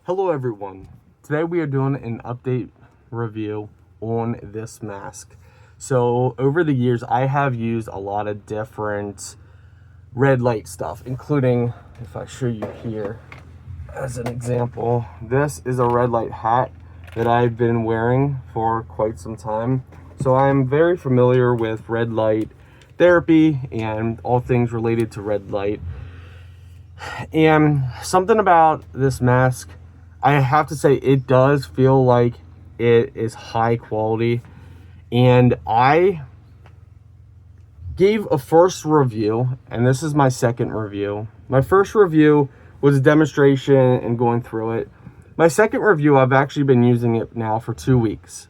Hello everyone. Today we are doing an update review on this mask. So over the years I have used a lot of different red light stuff, including, if I show you here as an example, this is a red light hat that I've been wearing for quite some time. So I'm very familiar with red light therapy and all things related to red light. And something about this mask, I have to say, it does feel like it is high quality. And I gave a first review, and this is my second review. My first review was a demonstration and going through it. My second review, I've actually been using it now for 2 weeks.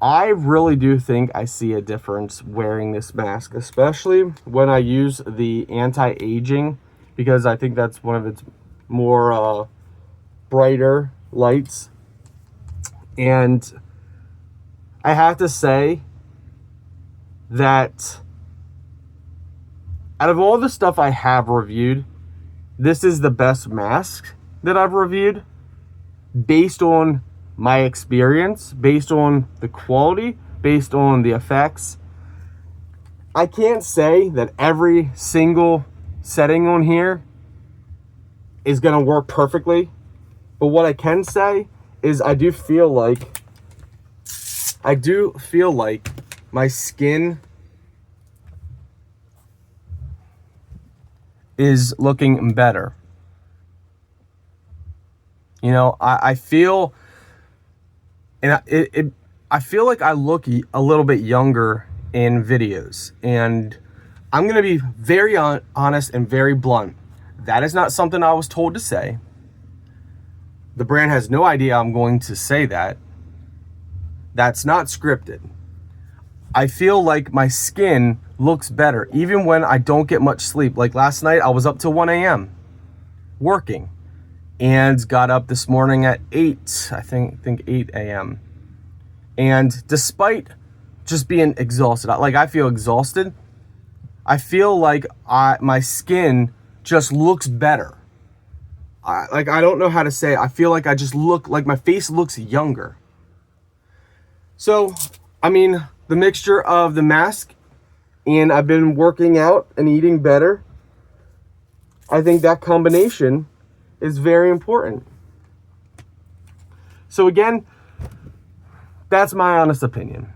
I really do think I see a difference wearing this mask, especially when I use the anti-aging, because I think that's one of its more brighter lights. And I have to say that out of all the stuff I have reviewed, this is the best mask that I've reviewed based on my experience, based on the quality, based on the effects. I can't say that every single setting on here is going to work perfectly. But what I can say is I do feel like my skin is looking better. You know, I feel, and I feel like I look a little bit younger in videos. And I'm going to be very honest and very blunt. That is not something I was told to say. The brand has no idea I'm going to say that. That's not scripted. I feel like my skin looks better even when I don't get much sleep. Like last night, I was up till 1 a.m. working and got up this morning at 8, I think 8 a.m. And despite just being exhausted, like I feel exhausted, I feel like my skin just looks better. I don't know how to say it. I feel like I just look like my face looks younger. So, I mean, the mixture of the mask and I've been working out and eating better, I think that combination is very important. So again, that's my honest opinion.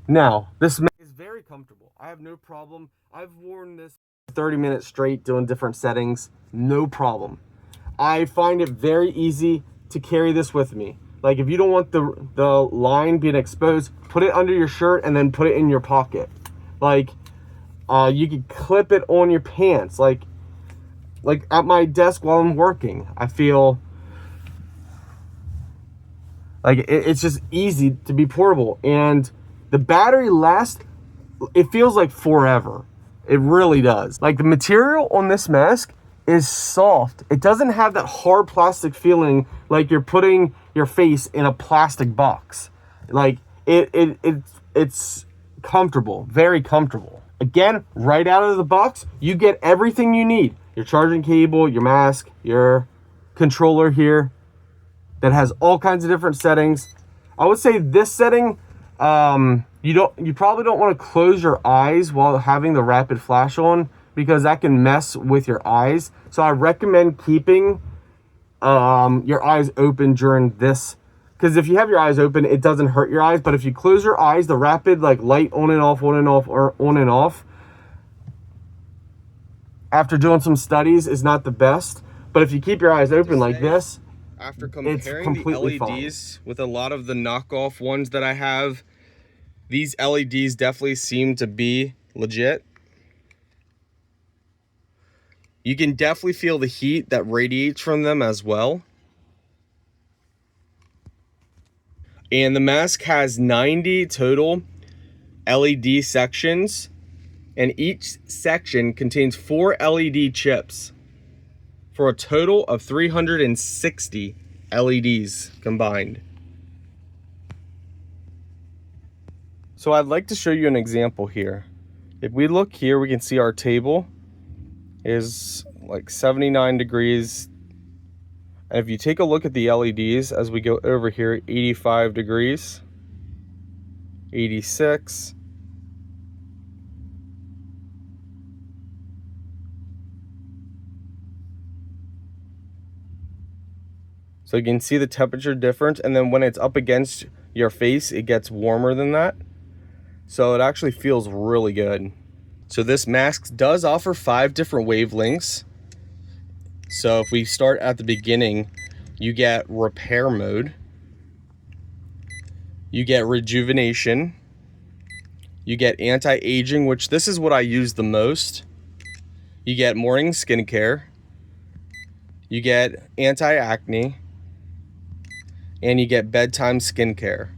Now, this mask is very comfortable. I have no problem. I've worn this 30 minutes straight doing different settings, no problem. I find it very easy to carry this with me. Like if you don't want the line being exposed, put it under your shirt and then put it in your pocket. Like you could clip it on your pants. Like at my desk while I'm working, I feel like it's just easy to be portable. And the battery lasts, it feels like forever. It really does. Like the material on this mask is soft. It doesn't have that hard plastic feeling like you're putting your face in a plastic box. Like it's comfortable, very comfortable. Again, right out of the box, you get everything you need. Your charging cable, your mask, your controller here that has all kinds of different settings. I would say this setting, you probably don't want to close your eyes while having the rapid flash on, because that can mess with your eyes. So I recommend keeping your eyes open during this, because if you have your eyes open, it doesn't hurt your eyes. But if you close your eyes, the rapid like light on and off, or on and off, after doing some studies, is not the best. But if you keep your eyes open like this, after comparing the LEDs fine. with a lot of the knockoff ones that I have, these LEDs definitely seem to be legit. You can definitely feel the heat that radiates from them as well. And the mask has 90 total LED sections, and each section contains 4 LED chips for a total of 360 LEDs combined. So I'd like to show you an example here. If we look here, we can see our table is like 79 degrees And if you take a look at the LEDs as we go over here, 85 degrees, 86, so you can see the temperature difference, and then when it's up against your face, it gets warmer than that. So it actually feels really good. So this mask does offer 5 different wavelengths. So if we start at the beginning, you get repair mode, you get rejuvenation, you get anti-aging, which this is what I use the most. You get morning skincare, you get anti-acne, and you get bedtime skincare.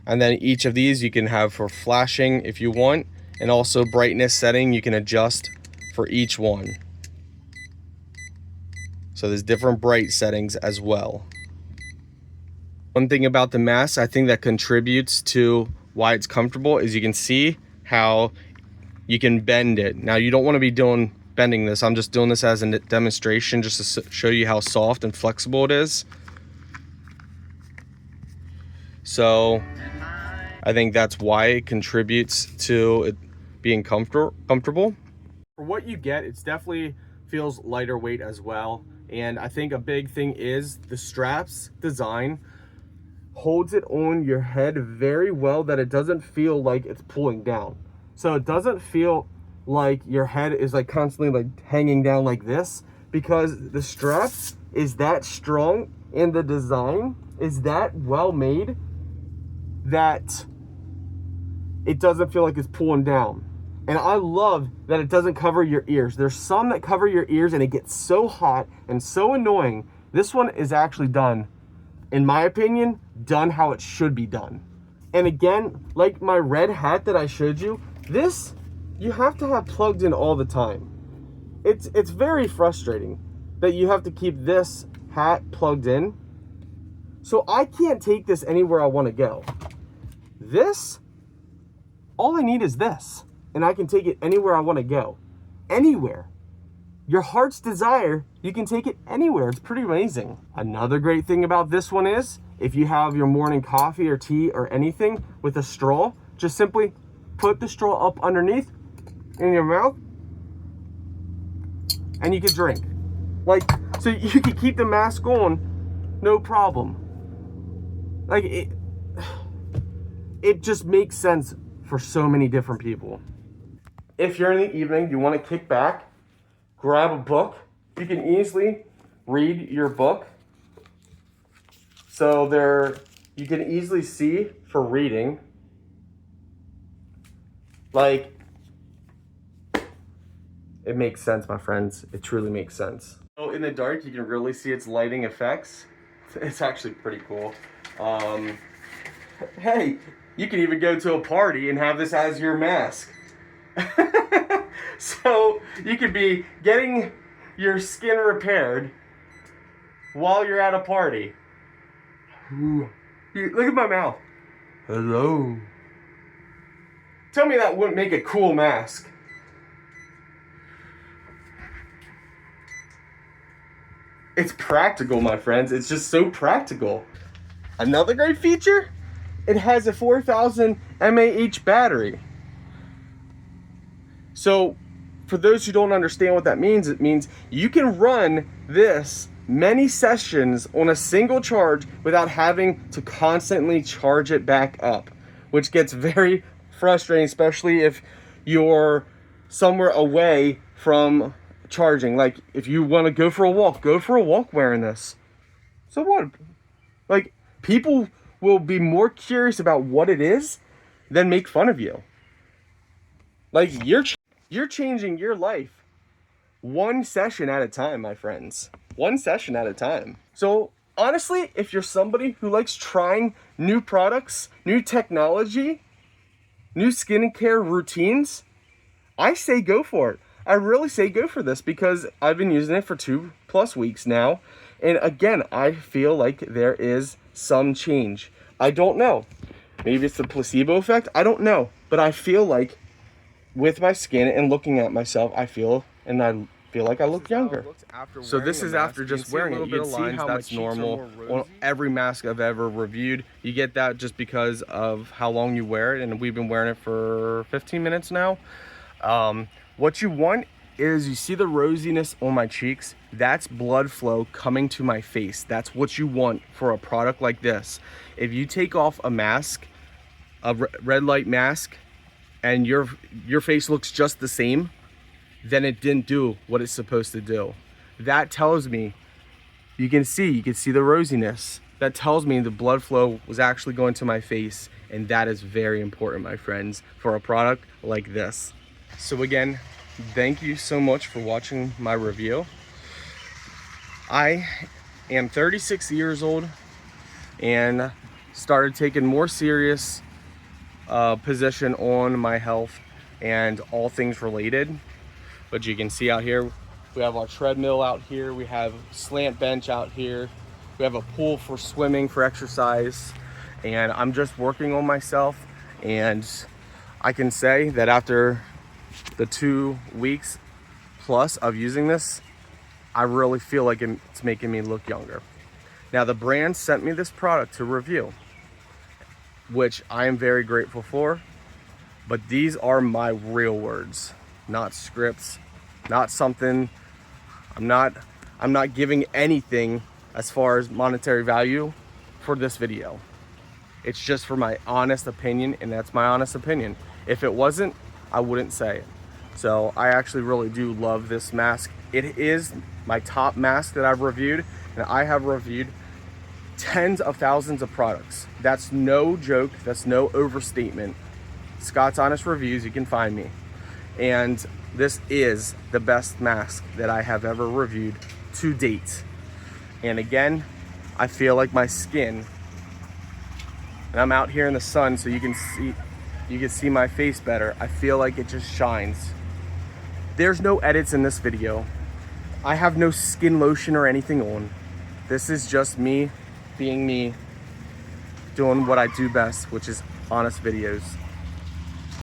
And then each of these you can have for flashing if you want, and also brightness setting you can adjust for each one. So there's different bright settings as well. One thing about the mask I think that contributes to why it's comfortable is you can see how you can bend it. Now you don't want to be bending this. I'm just doing this as a demonstration just to show you how soft and flexible it is. So I think that's why it contributes to it being comfortable. For what you get, it's definitely feels lighter weight as well. And I think a big thing is the straps design holds it on your head very well, that it doesn't feel like it's pulling down. So it doesn't feel like your head is like constantly like hanging down like this, because the strap is that strong and the design is that well made that it doesn't feel like it's pulling down. And I love that it doesn't cover your ears. There's some that cover your ears and it gets so hot and so annoying. This one is actually done, in my opinion, done how it should be done. And again, like my red hat that I showed you, this you have to have plugged in all the time. It's very frustrating that you have to keep this hat plugged in. So I can't take this anywhere I want to go. This, all I need is this, and I can take it anywhere I want to go. Anywhere. Your heart's desire, you can take it anywhere. It's pretty amazing. Another great thing about this one is, if you have your morning coffee or tea or anything with a straw, just simply put the straw up underneath in your mouth and you can drink. Like, so you can keep the mask on, no problem. Like, it just makes sense for so many different people. If you're in the evening, you want to kick back, grab a book, you can easily read your book. So you can easily see for reading, like, it makes sense, my friends. It truly makes sense. So in the dark, you can really see its lighting effects. It's actually pretty cool. Hey, you can even go to a party and have this as your mask. So you could be getting your skin repaired while you're at a party. Ooh. Look at my mouth. Hello. Tell me that wouldn't make a cool mask. It's practical, my friends. It's just so practical. Another great feature, it has a 4000 mAh battery. So for those who don't understand what that means, it means you can run this many sessions on a single charge without having to constantly charge it back up, which gets very frustrating, especially if you're somewhere away from charging. Like, if you want to go for a walk wearing this. So what? Like, people will be more curious about what it is than make fun of you. Like, you're changing your life one session at a time, my friends. One session at a time. So honestly, if you're somebody who likes trying new products, new technology, new skincare routines, I say go for it. I really say go for this, because I've been using it for 2+ weeks now. And again, I feel like there is some change. I don't know. Maybe it's the placebo effect. I don't know. But I feel like with my skin and looking at myself, I feel and I feel like I look younger. So this is after just wearing it. You can see how that's normal on every mask I've ever reviewed. You get that just because of how long you wear it, and we've been wearing it for 15 minutes now. What you want is, you see the rosiness on my cheeks? That's blood flow coming to my face. That's what you want for a product like this. If you take off a mask, a red light mask, and your face looks just the same, then it didn't do what it's supposed to do. That tells me, you can see the rosiness. That tells me the blood flow was actually going to my face, and that is very important, my friends, for a product like this. So again, thank you so much for watching my review. I am 36 years old and started taking more serious position on my health and all things related. But you can see out here, we have our treadmill out here, we have slant bench out here, we have a pool for swimming, for exercise, and I'm just working on myself. And I can say that after the 2 weeks plus of using this, I really feel like it's making me look younger. Now, the brand sent me this product to review, which I am very grateful for, but these are my real words, not scripts, not something, I'm not giving anything as far as monetary value for this video. It's just for my honest opinion, and that's my honest opinion. If it wasn't, I wouldn't say it. So I actually really do love this mask. It is my top mask that I've reviewed, and I have reviewed tens of thousands of products. That's no joke, that's no overstatement. Scott's Honest Reviews, you can find me. And this is the best mask that I have ever reviewed to date. And again, I feel like my skin, and I'm out here in the sun so you can see my face better. I feel like it just shines. There's no edits in this video. I have no skin lotion or anything on. This is just me being me, doing what I do best, which is honest videos.